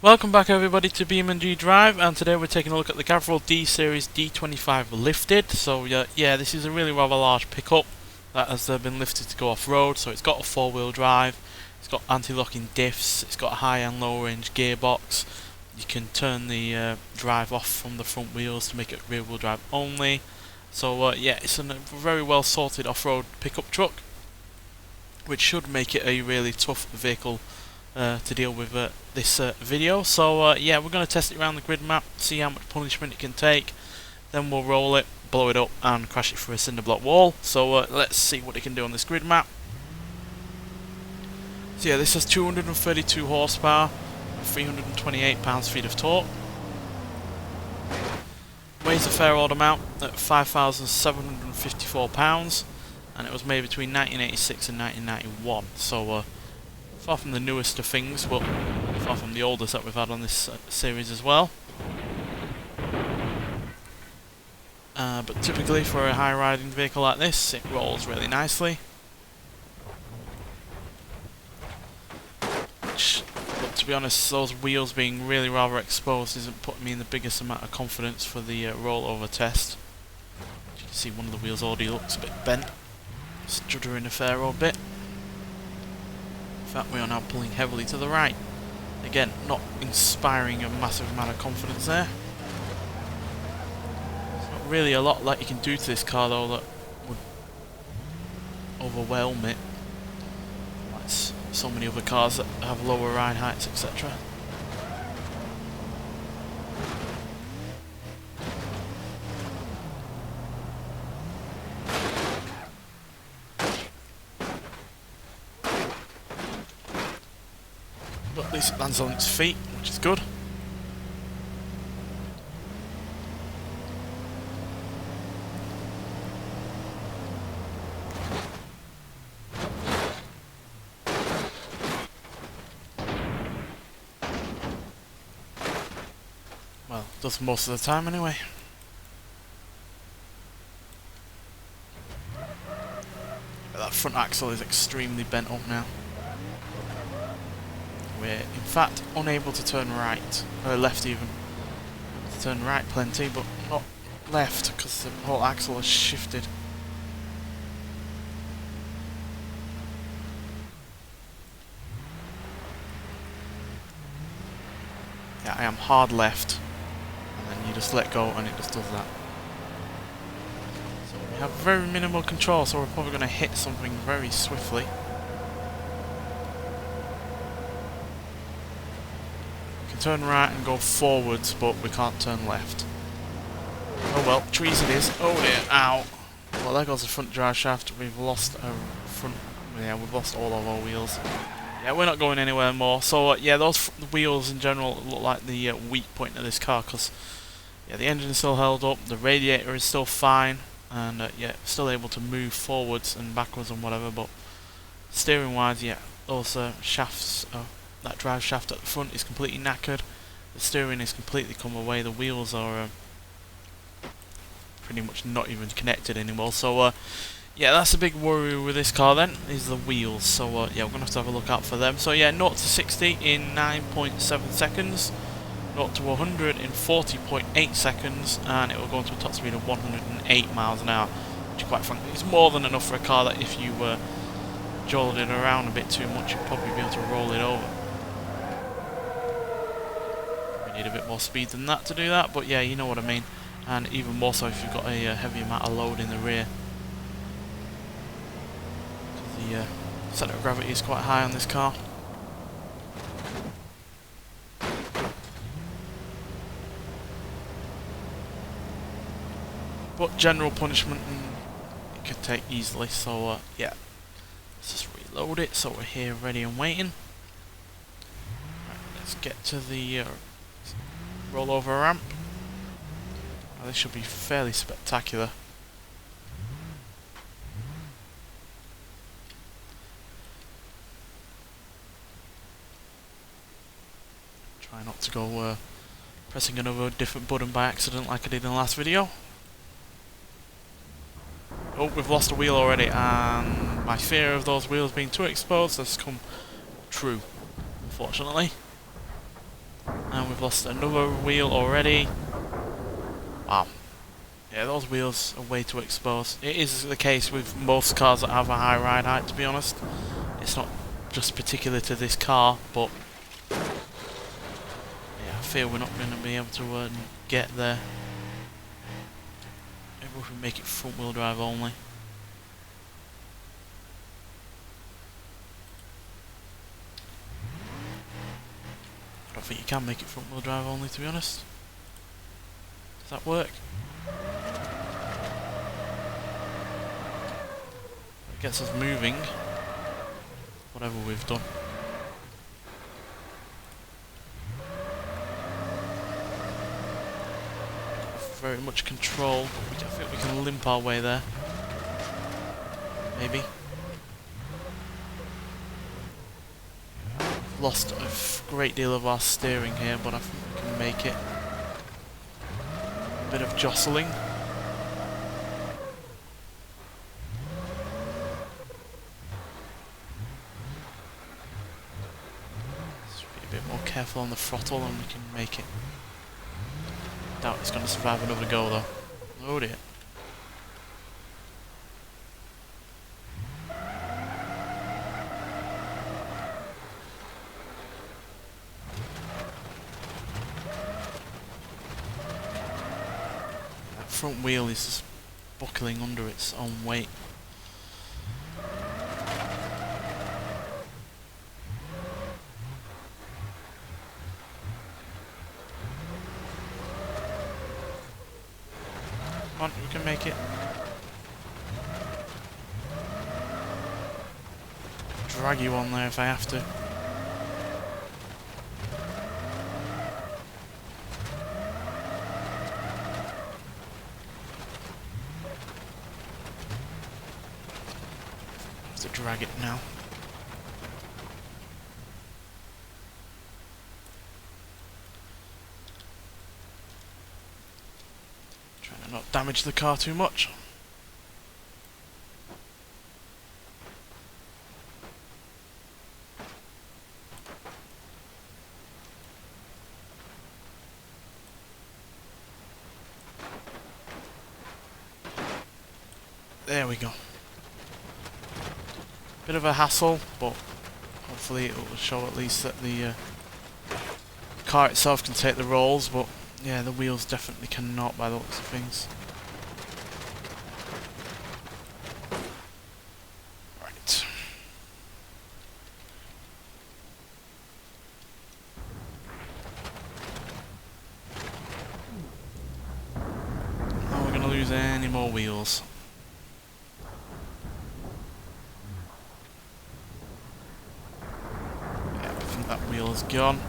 Welcome back everybody to BeamNG.drive, and today we're taking a look at the Gavril D Series D25 lifted. So yeah, this is a really rather large pickup that has been lifted to go off-road. So it's got a 4-wheel drive, it's got anti-locking diffs, it's got a high and low range gearbox. You can turn the drive off from the front wheels to make it rear-wheel drive only. So yeah, it's a very well sorted off-road pickup truck, which should make it a really tough vehicle to deal with this video. So yeah, we're going to test it around the grid map, see how much punishment it can take, then we'll roll it, blow it up and crash it through a cinder block wall. So let's see what it can do on this grid map. So yeah, this has 232 horsepower, 328 pounds-feet of torque. Weighs a fair old amount at 5,754 pounds, and it was made between 1986 and 1991. So far from the newest of things, but far from the oldest that we've had on this series as well. But typically for a high riding vehicle like this, it rolls really nicely. But to be honest, those wheels being really rather exposed isn't putting me in the biggest amount of confidence for the rollover test. As you can see, one of the wheels already looks a bit bent, stuttering a fair old bit. In fact, we are now pulling heavily to the right. Again, not inspiring a massive amount of confidence there. There's not really a lot that you can do to this car though that would overwhelm it, like so many other cars that have lower ride heights, etc. But at least it lands on its feet, which is good. Well, it does most of the time anyway. That front axle is extremely bent up now. We're in fact unable to turn right, or left even. To turn right plenty, but not left because the whole axle has shifted. Yeah, I am hard left, and then you just let go and it just does that. So we have very minimal control, so we're probably going to hit something very swiftly. Turn right and go forwards, but we can't turn left. Oh well, trees it is. Oh dear, ow. Well, there goes the front drive shaft. We've lost our front. Yeah, we've lost all of our wheels. Yeah, we're not going anywhere more. So yeah, those wheels in general look like the weak point of this car, because yeah, the engine is still held up, the radiator is still fine, and yeah, still able to move forwards and backwards and whatever. But steering wise, yeah, those shafts. That drive shaft at the front is completely knackered. The steering is completely come away. The wheels are pretty much not even connected anymore. So yeah, that's a big worry with this car then, is the wheels. So yeah, we're going to have a look out for them. So yeah, 0 to 60 in 9.7 seconds. 0 to 100 in 40.8 seconds. And it will go into a top speed of 108 miles an hour. Which quite frankly is more than enough for a car that if you jolted it around a bit too much, you'd probably be able to roll it over. Need a bit more speed than that to do that, but yeah, you know what I mean. And even more so if you've got a heavy amount of load in the rear. The centre of gravity is quite high on this car. But general punishment it could take easily, so yeah. Let's just reload it so we're here ready and waiting. Right, let's get to the rollover ramp. Now, this should be fairly spectacular. Try not to go pressing another different button by accident like I did in the last video. Oh, we've lost a wheel already, and my fear of those wheels being too exposed has come true, unfortunately. we've lost another wheel already. Wow. Yeah, those wheels are way too exposed. It is the case with most cars that have a high ride height, to be honest. It's not just particular to this car, but yeah, I fear we're not going to be able to get there. Maybe we can make it front wheel drive only. I don't think you can make it front wheel drive only, to be honest. Does that work? It gets us moving. Whatever we've done. Very much control. I think we can limp our way there. Maybe. Lost a great deal of our steering here, but I think we can make it. A bit of jostling. Just be a bit more careful on the throttle and we can make it. Doubt it's going to survive another go though. Oh dear. That front wheel is just buckling under its own weight. Come on, we can make it. Drag you on there if I have to. Have to drag it now. Trying to not damage the car too much. There we go. Bit of a hassle, but hopefully it will show at least that the car itself can take the rolls, but yeah, the wheels definitely cannot by the looks of things. Right. Now we're going to lose any more wheels. That wheel is gone.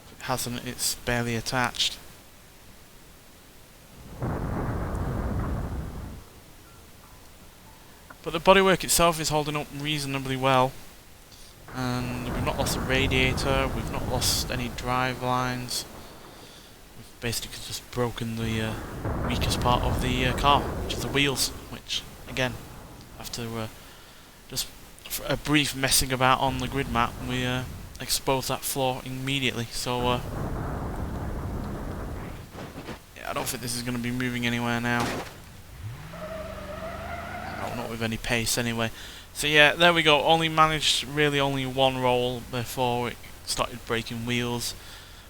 If it hasn't, it's barely attached. But the bodywork itself is holding up reasonably well. And we've not lost a radiator, we've not lost any drive lines. We've basically just broken the weakest part of the car, which is the wheels, which, again, after just for a brief messing about on the grid map, we exposed that flaw immediately. So yeah, I don't think this is going to be moving anywhere now. No, not with any pace anyway. So yeah, there we go. Only managed really only one roll before it started breaking wheels,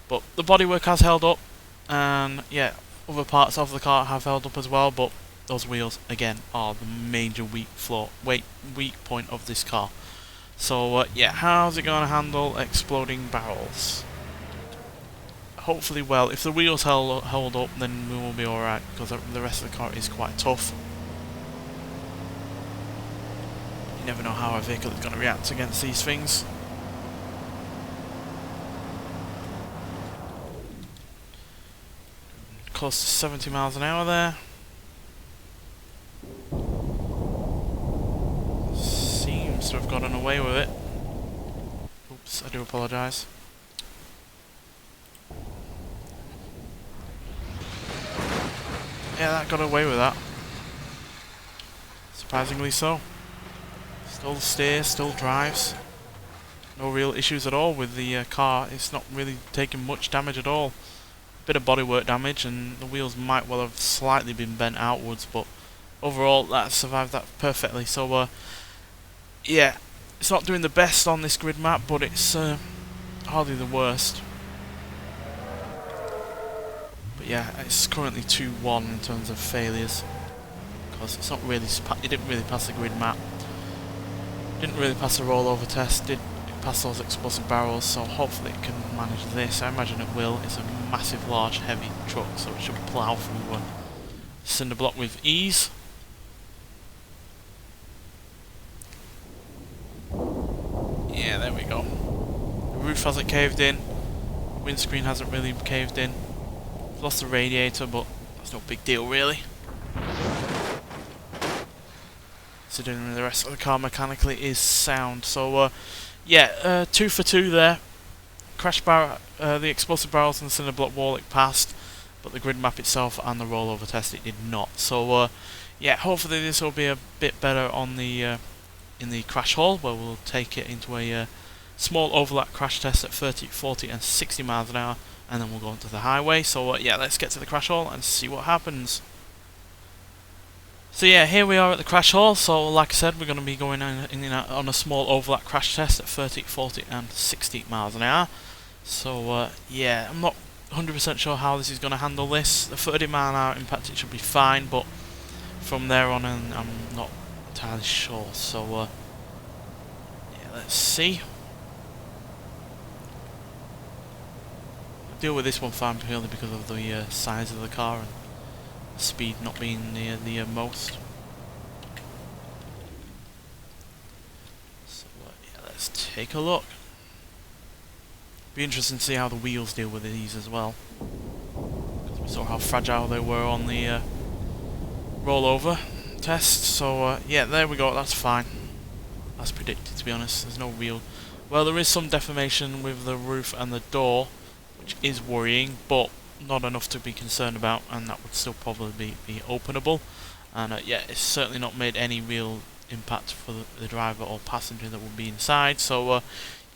but the bodywork has held up, and yeah, other parts of the car have held up as well, but those wheels, again, are the major weak point of this car. So, yeah, how's it going to handle exploding barrels? Hopefully well. If the wheels hold up, then we will be alright, because the rest of the car is quite tough. You never know how a vehicle is going to react against these things. Close to 70 miles an hour there. To have gotten away with it. Oops, I do apologise. Yeah, that got away with that. Surprisingly so. Still steers, still drives. no real issues at all with the car. It's not really taking much damage at all. Bit of bodywork damage, and the wheels might well have slightly been bent outwards, but overall that survived that perfectly. So yeah, it's not doing the best on this grid map, but it's hardly the worst. But yeah, it's currently 2-1 in terms of failures, because it's not really it didn't really pass the grid map, didn't really pass the rollover test, did it pass those explosive barrels, so hopefully it can manage this. I imagine it will. It's a massive, large, heavy truck, so it should plough through cinder block with ease. Yeah, there we go. The roof hasn't caved in, windscreen hasn't really caved in. Lost the radiator, but that's no big deal really. Considering the rest of the car mechanically is sound. So yeah, 2 for 2 there. Crash bar, the explosive barrels and the cinder block wall it passed, but the grid map itself and the rollover test it did not. So yeah, hopefully this will be a bit better on the in the crash hall, where we'll take it into a small overlap crash test at 30, 40 and 60 miles an hour, and then we'll go onto the highway. So yeah, let's get to the crash hall and see what happens. So yeah, here we are at the crash hall. So like I said, we're going to be going on a small overlap crash test at 30, 40 and 60 miles an hour. So yeah, I'm not 100% sure how this is going to handle this. The 30 mile an hour impact, it should be fine, but from there on I'm not entirely sure. So yeah, let's see. I'll deal with this one fine purely because of the size of the car and the speed not being near the most. So yeah, let's take a look. Be interesting to see how the wheels deal with these as well, because we saw how fragile they were on the rollover test. So yeah, there we go, that's fine. That's predicted, to be honest. There's no real... Well, there is some deformation with the roof and the door, which is worrying, but not enough to be concerned about, and that would still probably be openable. And yeah, it's certainly not made any real impact for the driver or passenger that would be inside. So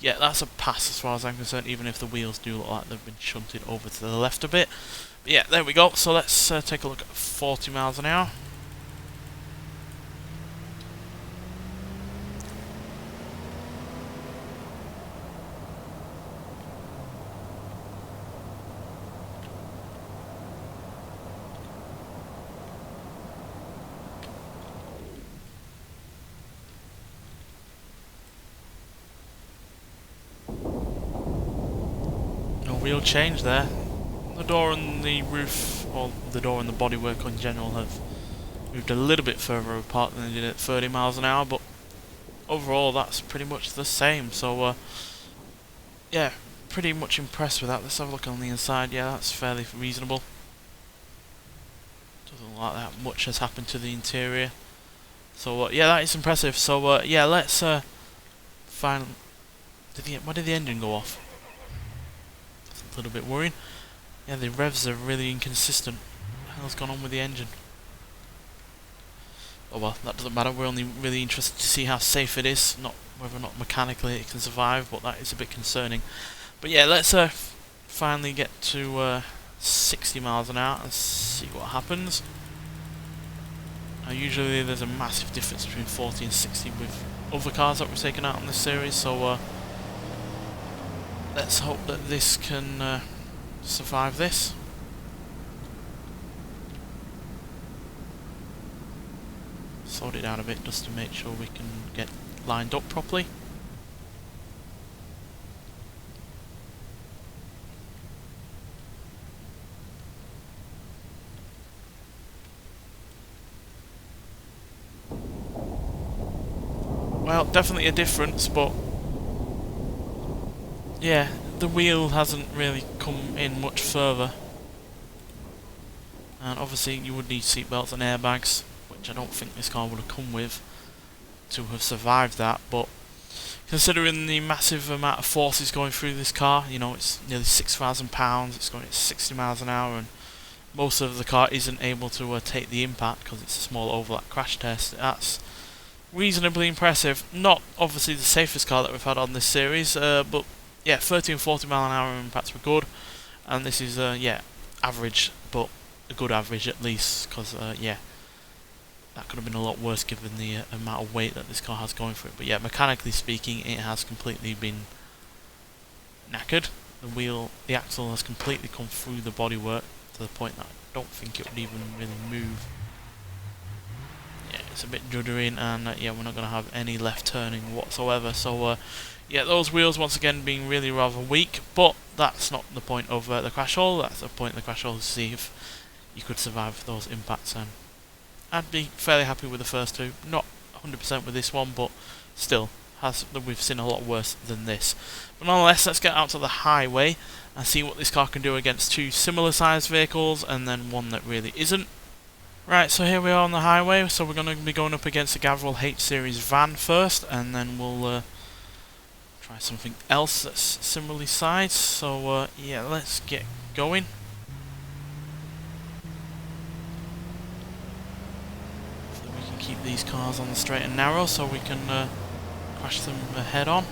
yeah, that's a pass as far as I'm concerned, even if the wheels do look like they've been shunted over to the left a bit. But yeah, there we go. So let's take a look at 40 miles an hour. Real change there. The door and the roof, or the door and the bodywork in general, have moved a little bit further apart than they did at 30 miles an hour, but overall that's pretty much the same. So yeah, pretty much impressed with that. Let's have a look on the inside. Yeah, that's fairly reasonable. Doesn't look like that much has happened to the interior. So yeah, that is impressive. So yeah, let's find... Why did the engine go off? A little bit worrying. Yeah, the revs are really inconsistent. What the hell's gone on with the engine? Oh well, that doesn't matter. We're only really interested to see how safe it is, not whether or not mechanically it can survive, but that is a bit concerning. But yeah, let's finally get to 60 miles an hour and see what happens. Usually there's a massive difference between 40 and 60 with other cars that we've taken out on this series, so let's hope that this can survive this. Slowed it down a bit just to make sure we can get lined up properly. Well, definitely a difference, but yeah, the wheel hasn't really come in much further. And obviously you would need seatbelts and airbags, which I don't think this car would have come with to have survived that, but considering the massive amount of forces going through this car, you know, it's nearly 6,000 pounds, it's going at 60 miles an hour, and most of the car isn't able to take the impact because it's a small overlap crash test. That's reasonably impressive. Not obviously the safest car that we've had on this series, but yeah, 30 and 40 mile an hour impacts were good, and this is yeah, average, but a good average at least, because yeah, that could have been a lot worse given the amount of weight that this car has going for it. But yeah, mechanically speaking, it has completely been knackered. The axle has completely come through the bodywork to the point that I don't think it would even really move. Yeah, it's a bit juddering, and yeah, we're not going to have any left turning whatsoever. So yeah, those wheels once again being really rather weak, but that's not the point of the crash hole. That's the point of the crash hole, to see if you could survive those impacts. And I'd be fairly happy with the first two. Not 100% with this one, but still, we've seen a lot worse than this. But nonetheless, let's get out to the highway and see what this car can do against two similar sized vehicles and then one that really isn't. Right, so here we are on the highway. So we're going to be going up against the Gavril H Series van first, and then we'll try something else that's similarly sized. So yeah, let's get going. So we can keep these cars on the straight and narrow so we can crash them head on.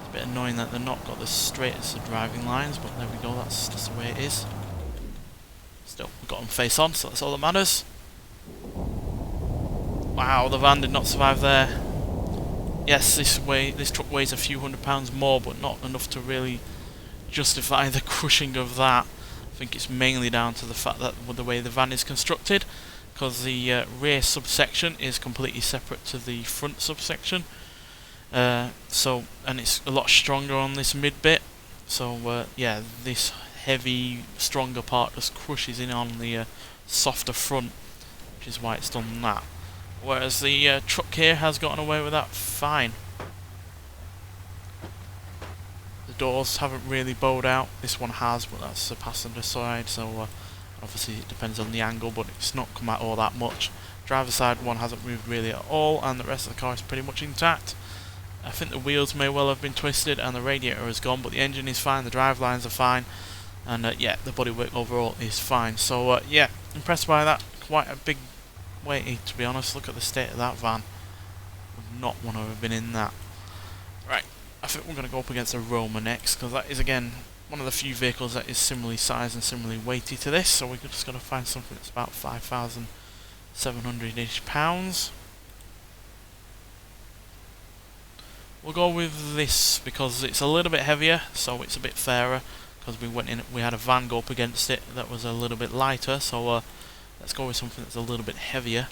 It's a bit annoying that they're not got the straightest of driving lines, but there we go, that's just the way it is. Still, we've got them face on, so that's all that matters. Wow, the van did not survive there. Yes, this truck weighs a few £100 more, but not enough to really justify the crushing of that. I think it's mainly down to the fact that the way the van is constructed, because the rear subsection is completely separate to the front subsection. And it's a lot stronger on this mid bit. So yeah, this heavy, stronger part just crushes in on the softer front, which is why it's done that. Whereas the truck here has gotten away with that fine. The doors haven't really bowed out. This one has, but that's the passenger side, so obviously it depends on the angle, but it's not come out all that much. Driver's side one hasn't moved really at all, and the rest of the car is pretty much intact. I think the wheels may well have been twisted and the radiator is gone, but the engine is fine, the drive lines are fine, and yeah, the bodywork overall is fine. So yeah, impressed by that. Quite a big weighty, to be honest. Look at the state of that van. Would not want to have been in that. Right, I think we're going to go up against a Roma next, because that is again one of the few vehicles that is similarly sized and similarly weighty to this. So we're just going to find something that's about 5,700-ish pounds. We'll go with this because it's a little bit heavier, so it's a bit fairer. Because we had a van go up against it that was a little bit lighter. So let's go with something that's a little bit heavier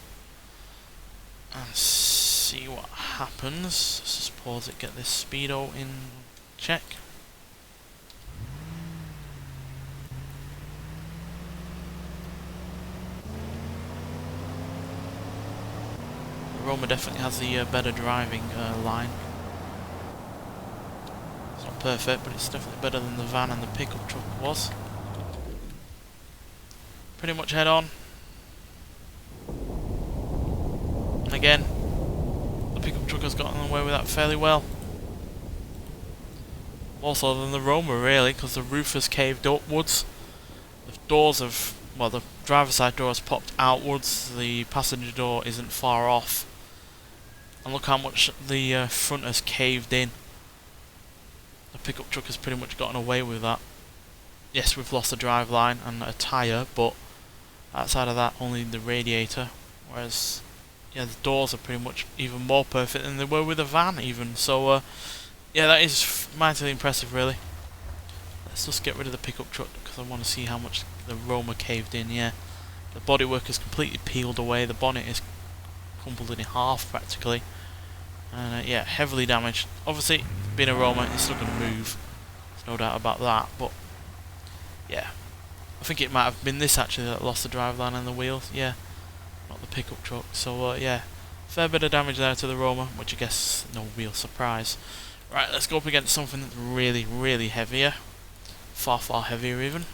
and see what happens. Let's just pause it, get this speedo in check. The Roma definitely has the better driving line. It's not perfect, but it's definitely better than the van and the pickup truck was. Pretty much head on. And again, the pickup truck has gotten away with that fairly well. More so than the Roma, really, because the roof has caved upwards. The doors have, well, the driver's side door has popped outwards. The passenger door isn't far off. And look how much the front has caved in. The pickup truck has pretty much gotten away with that. Yes, we've lost a drive line and a tyre, but outside of that, only the radiator. Whereas, yeah, the doors are pretty much even more perfect than they were with the van, even. So, yeah, that is mightily impressive, really. Let's just get rid of the pickup truck because I want to see how much the Roma caved in. Yeah, the bodywork is completely peeled away. The bonnet is crumpled in half practically, and yeah, heavily damaged. Obviously, being a Roma, it's still going to move. There's no doubt about that. But yeah, I think it might have been this actually that lost the driveline and the wheels. Yeah, not the pickup truck. So yeah, fair bit of damage there to the Roma, which I guess no real surprise. Right, let's go up against something that's really, really heavier. Far, far heavier even.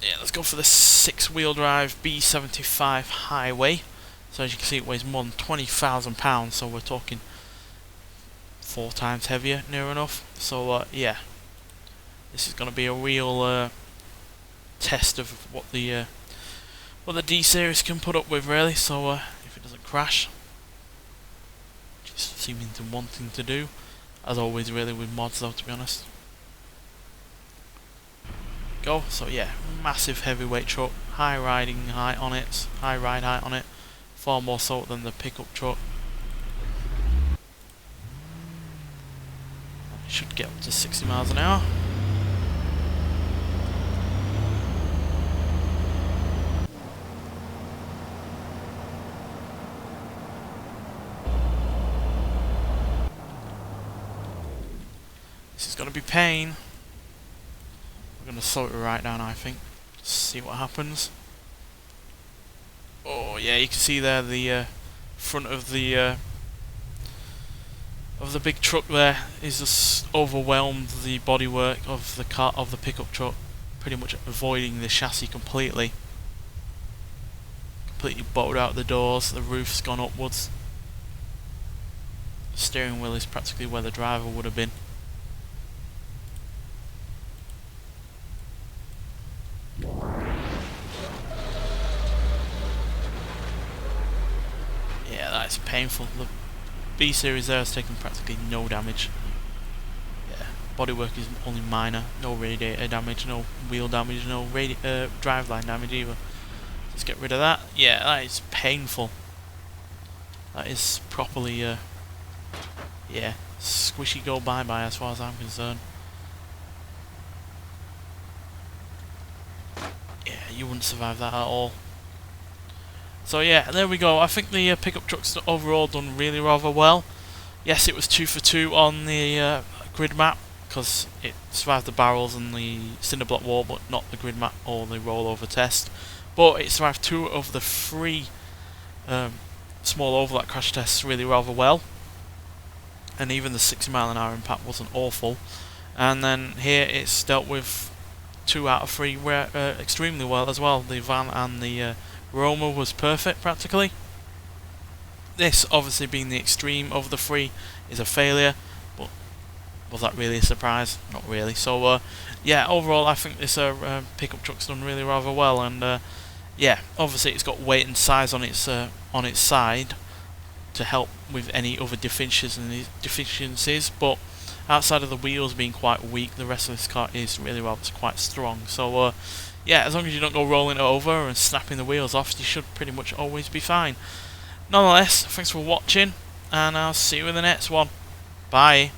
Yeah, let's go for the 6-wheel drive B75 Highway. So as you can see, it weighs more than £20,000, so we're talking 4 times heavier, near enough. So yeah, this is going to be a real test of what the D series can put up with, really. So if it doesn't crash, which it's seeming to wanting to do, as always, really with mods, though, to be honest. Go. So yeah, massive heavyweight truck, high riding height on it, high ride height on it, far more so than the pickup truck. It should get up to 60 miles an hour. This is going to be pain. We're going to slow it right down, I think. See what happens. Oh yeah, you can see there the front of the big truck there is just overwhelmed the bodywork of the pickup truck, pretty much avoiding the chassis completely. Completely bowed out the doors. The roof's gone upwards. The steering wheel is practically where the driver would have been. Yeah, that's painful. The B series there has taken practically no damage. Yeah, bodywork is only minor. No radiator damage, no wheel damage, no driveline damage either. Let's get rid of that. Yeah, that is painful. That is properly, yeah, squishy go bye-bye as far as I'm concerned. Yeah, you wouldn't survive that at all. So yeah, there we go. I think the pickup truck's overall done really rather well. Yes, it was 2 for 2 on the grid map, because it survived the barrels and the cinder block wall, but not the grid map or the rollover test. But it survived 2 of the 3 small overlap crash tests really rather well. And even the 60 mile an hour impact wasn't awful. And then here it's dealt with 2 out of 3 extremely well as well. The van and the Roma was perfect practically. This, obviously being the extreme of the 3, is a failure, but was that really a surprise? Not really. So yeah, overall I think this pickup truck's done really rather well, and yeah, obviously it's got weight and size on its side to help with any other deficiencies, but outside of the wheels being quite weak, the rest of this car is really rather quite strong. So yeah, as long as you don't go rolling it over and snapping the wheels off, you should pretty much always be fine. Nonetheless, thanks for watching, and I'll see you in the next one. Bye.